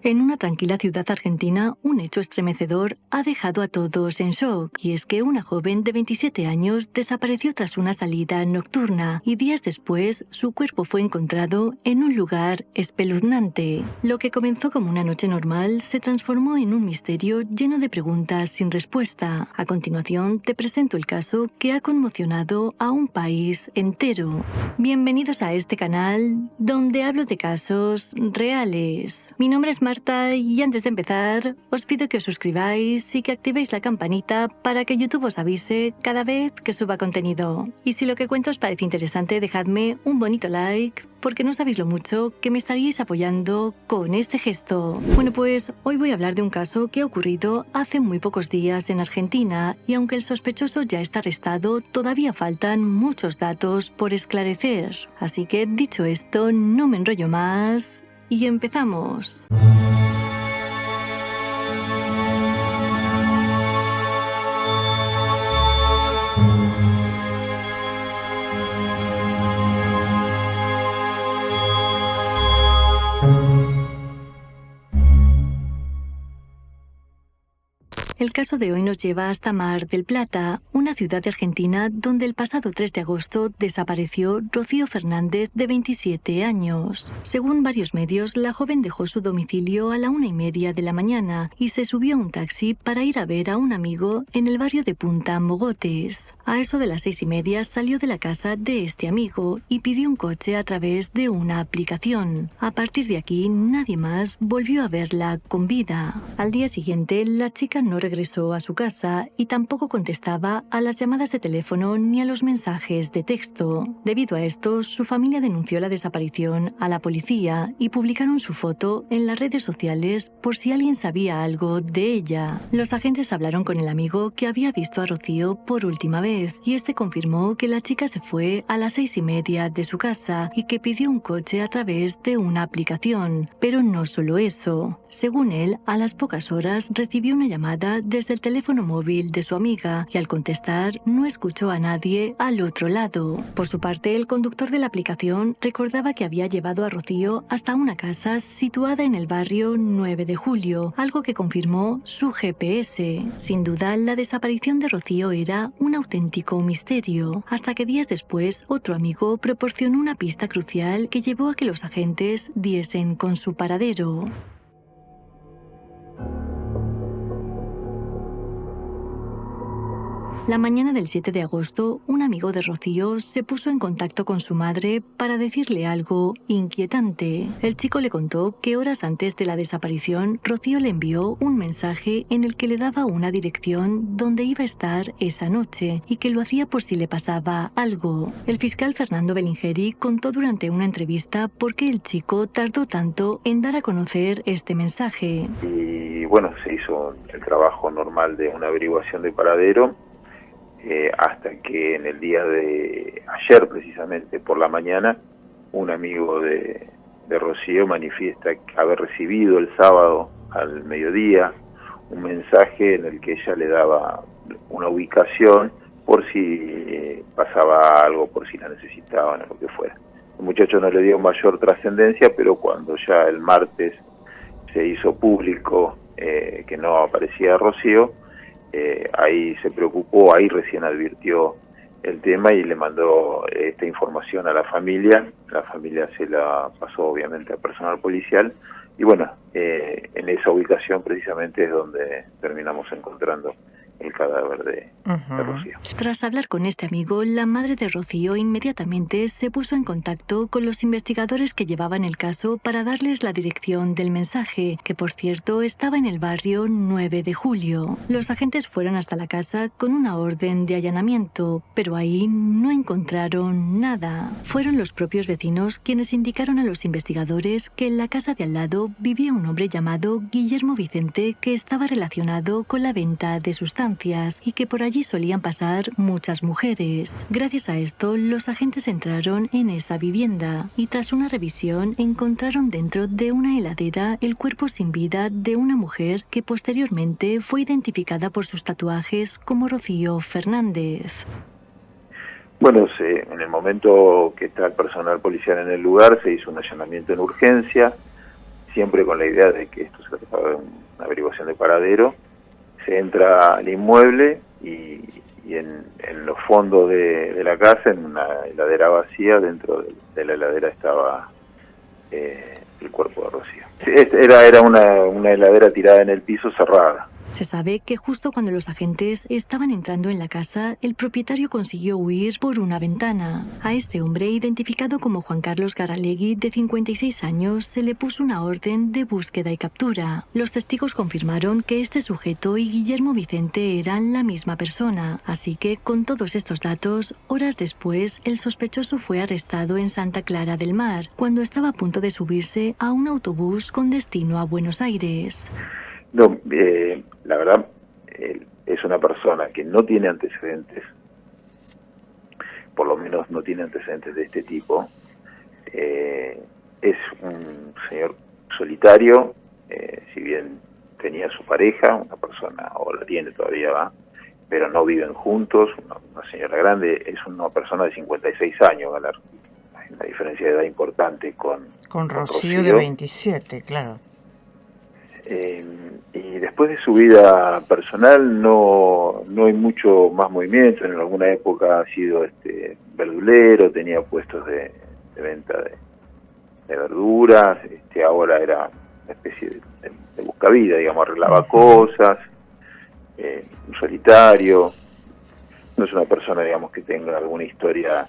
En una tranquila ciudad argentina, un hecho estremecedor ha dejado a todos en shock, y es que una joven de 27 años desapareció tras una salida nocturna y días después su cuerpo fue encontrado en un lugar espeluznante. Lo que comenzó como una noche normal se transformó en un misterio lleno de preguntas sin respuesta. A continuación te presento el caso que ha conmocionado a un país entero. Bienvenidos a este canal donde hablo de casos reales. Mi nombre es Marta y antes de empezar os pido que os suscribáis y que activéis la campanita para que YouTube os avise cada vez que suba contenido. Y si lo que cuento os parece interesante, dejadme un bonito like porque no sabéis lo mucho que me estaríais apoyando con este gesto. Bueno, pues hoy voy a hablar de un caso que ha ocurrido hace muy pocos días en Argentina y aunque el sospechoso ya está arrestado, todavía faltan muchos datos por esclarecer. Así que dicho esto, no me enrollo más y empezamos. El caso de hoy nos lleva hasta Mar del Plata, una ciudad de Argentina donde el pasado 3 de agosto desapareció Rocío Fernández, de 27 años. Según varios medios, la joven dejó su domicilio a la 1:30 de la mañana y se subió a un taxi para ir a ver a un amigo en el barrio de Punta Mogotes. A eso de las 6:30 salió de la casa de este amigo y pidió un coche a través de una aplicación. A partir de aquí, nadie más volvió a verla con vida. Al día siguiente, la chica no regresó a su casa y tampoco contestaba a las llamadas de teléfono ni a los mensajes de texto. Debido a esto, su familia denunció la desaparición a la policía y publicaron su foto en las redes sociales por si alguien sabía algo de ella. Los agentes hablaron con el amigo que había visto a Rocío por última vez y este confirmó que la chica se fue a las 6:30 de su casa y que pidió un coche a través de una aplicación. Pero no solo eso. Según él, a las pocas horas recibió una llamada desde el teléfono móvil de su amiga y al contestar no escuchó a nadie al otro lado. Por su parte, el conductor de la aplicación recordaba que había llevado a Rocío hasta una casa situada en el barrio 9 de Julio, algo que confirmó su GPS. Sin duda, la desaparición de Rocío era un auténtico misterio, hasta que días después otro amigo proporcionó una pista crucial que llevó a que los agentes diesen con su paradero. La mañana del 7 de agosto, un amigo de Rocío se puso en contacto con su madre para decirle algo inquietante. El chico le contó que horas antes de la desaparición, Rocío le envió un mensaje en el que le daba una dirección donde iba a estar esa noche y que lo hacía por si le pasaba algo. El fiscal Fernando Belingeri contó durante una entrevista por qué el chico tardó tanto en dar a conocer este mensaje. Y bueno, se hizo el trabajo normal de una averiguación de paradero. Hasta que en el día de ayer, precisamente por la mañana, un amigo de Rocío manifiesta haber recibido el sábado al mediodía un mensaje en el que ella le daba una ubicación por si pasaba algo, por si la necesitaban o lo que fuera. El muchacho no le dio mayor trascendencia, pero cuando ya el martes se hizo público que no aparecía Rocío, ahí se preocupó, ahí recién advirtió el tema y le mandó esta información a la familia. La familia se la pasó obviamente al personal policial y bueno, en esa ubicación precisamente es donde terminamos encontrando el cadáver de Rocío. Tras hablar con este amigo, la madre de Rocío inmediatamente se puso en contacto con los investigadores que llevaban el caso para darles la dirección del mensaje, que por cierto estaba en el barrio 9 de Julio. Los agentes fueron hasta la casa con una orden de allanamiento, pero ahí no encontraron nada. Fueron los propios vecinos quienes indicaron a los investigadores que en la casa de al lado vivía un hombre llamado Guillermo Vicente que estaba relacionado con la venta de sustancias y que por allí solían pasar muchas mujeres. Gracias a esto, los agentes entraron en esa vivienda y tras una revisión encontraron dentro de una heladera el cuerpo sin vida de una mujer que posteriormente fue identificada por sus tatuajes como Rocío Fernández. Bueno, en el momento que está el personal policial en el lugar, se hizo un allanamiento en urgencia, siempre con la idea de que esto se trataba de una averiguación de paradero. Se entra al inmueble y en los fondos de la casa, en una heladera vacía, dentro de la heladera estaba el cuerpo de Rocío. Era una heladera tirada en el piso, cerrada. Se sabe que justo cuando los agentes estaban entrando en la casa, el propietario consiguió huir por una ventana. A este hombre, identificado como Juan Carlos Garalegui, de 56 años, se le puso una orden de búsqueda y captura. Los testigos confirmaron que este sujeto y Guillermo Vicente eran la misma persona, así que con todos estos datos, horas después, el sospechoso fue arrestado en Santa Clara del Mar, cuando estaba a punto de subirse a un autobús con destino a Buenos Aires. No, la verdad, es una persona que no tiene antecedentes, por lo menos no tiene antecedentes de este tipo. Es un señor solitario, si bien tenía su pareja, una persona, o la tiene todavía, pero no viven juntos, una señora grande, es una persona de 56 años, hay una diferencia de edad importante con Rocío de 27, claro. Y después de su vida personal no hay mucho más movimiento. En alguna época ha sido verdulero, tenía puestos de venta de verduras, ahora era una especie de buscavida, digamos, arreglaba cosas, un solitario. No es una persona, digamos, que tenga alguna historia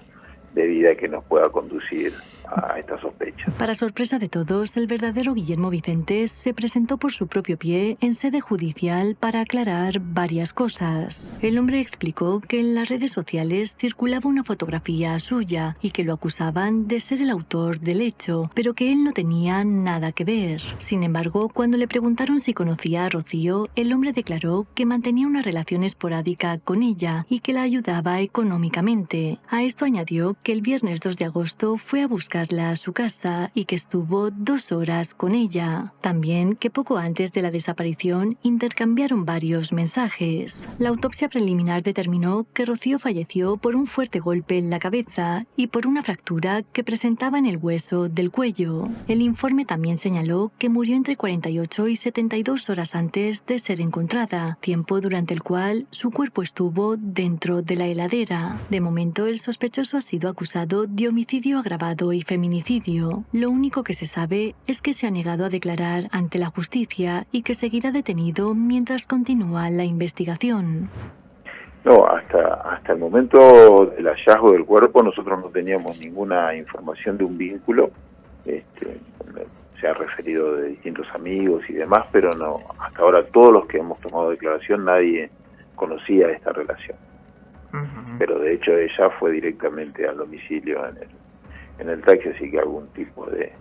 de vida que nos pueda conducir a esta sospecha. Para sorpresa de todos, el verdadero Guillermo Vicente se presentó por su propio pie en sede judicial para aclarar varias cosas. El hombre explicó que en las redes sociales circulaba una fotografía suya y que lo acusaban de ser el autor del hecho, pero que él no tenía nada que ver. Sin embargo, cuando le preguntaron si conocía a Rocío, el hombre declaró que mantenía una relación esporádica con ella y que la ayudaba económicamente. A esto añadió que el viernes 2 de agosto fue a buscarla a su casa y que estuvo 2 horas con ella. También que poco antes de la desaparición intercambiaron varios mensajes. La autopsia preliminar determinó que Rocío falleció por un fuerte golpe en la cabeza y por una fractura que presentaba en el hueso del cuello. El informe también señaló que murió entre 48 y 72 horas antes de ser encontrada, tiempo durante el cual su cuerpo estuvo dentro de la heladera. De momento, el sospechoso ha sido acusado de homicidio agravado y feminicidio. Lo único que se sabe es que se ha negado a declarar ante la justicia y que seguirá detenido mientras continúa la investigación. No, hasta el momento del hallazgo del cuerpo nosotros no teníamos ninguna información de un vínculo. Se ha referido de distintos amigos y demás, pero no, hasta ahora todos los que hemos tomado declaración nadie conocía esta relación. Pero de hecho ella fue directamente al domicilio en el taxi, así que algún tipo de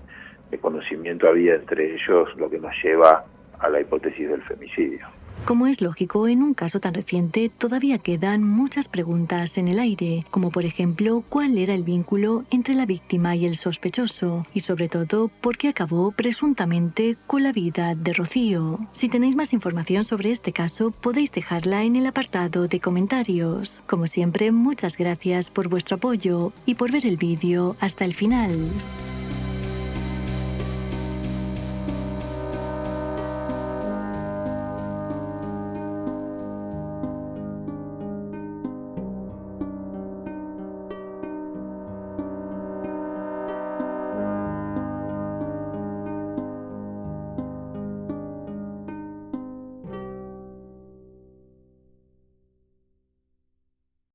conocimiento había entre ellos, lo que nos lleva a la hipótesis del femicidio. Como es lógico, en un caso tan reciente todavía quedan muchas preguntas en el aire, como por ejemplo, ¿cuál era el vínculo entre la víctima y el sospechoso? Y sobre todo, ¿por qué acabó presuntamente con la vida de Rocío? Si tenéis más información sobre este caso, podéis dejarla en el apartado de comentarios. Como siempre, muchas gracias por vuestro apoyo y por ver el vídeo hasta el final.